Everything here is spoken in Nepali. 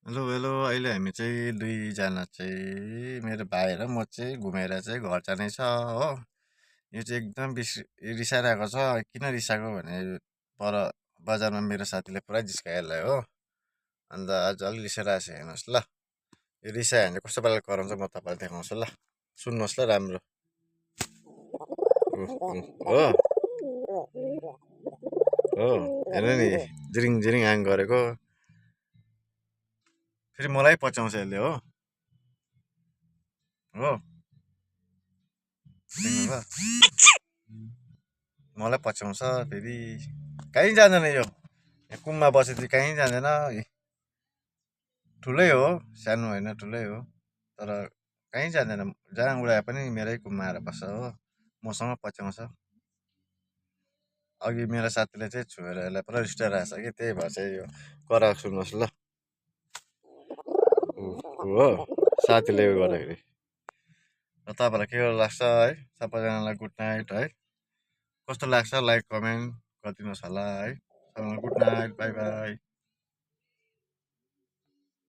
हेलो हेलो अहिले हामी चाहिँ दुईजना चाहिँ मेरो भाइ र म चाहिँ घुमेर चाहिँ घर जानेछ हो। यो चाहिँ एकदम रिसाइरहेको छ। किन रिसाएको भने पर बजारमा मेरो साथीले पुरा जिस्कायो यसलाई हो। अन्त आज अलिक रिसाइरहेको छ, हेर्नुहोस् ल। यो रिसायो भने कस्तो पाराले कराउँछ म तपाईँलाई देखाउँछु ल। सुन्नुहोस् ल राम्रो। हो हो हेर्नु नि, जिरिङ जिरिङ आङ गरेको। फेरि मलाई पच्याउँछ यसले हो हो देख्नुभयो? मलाई पछ्याउँछ फेरि। कहीँ जाँदैन यो कुममा बसेपछि कहीँ जाँदैन। ठुलै हो, सानो होइन ठुलै हो, तर कहीँ जाँदैन। जहाँ उडाए पनि मेरै कुममा आएर बस्छ हो, मसँग पछ्याउँछ। अघि मेरो साथीले चाहिँ छोएर यसलाई पुरा रिसाइरहेको छ कि, त्यही भएर चाहिँ यो कराएको। सुन्नुहोस् ल। हो साथीले उयो गर्दाखेरि। र तपाईँलाई के लाग्छ है, सबैजनालाई गुड नाइट है। कस्तो लाग्छ लाइक कमेन्ट गरिदिनुहोस् होला है। सबैलाई गुड नाइट, बाई बाई।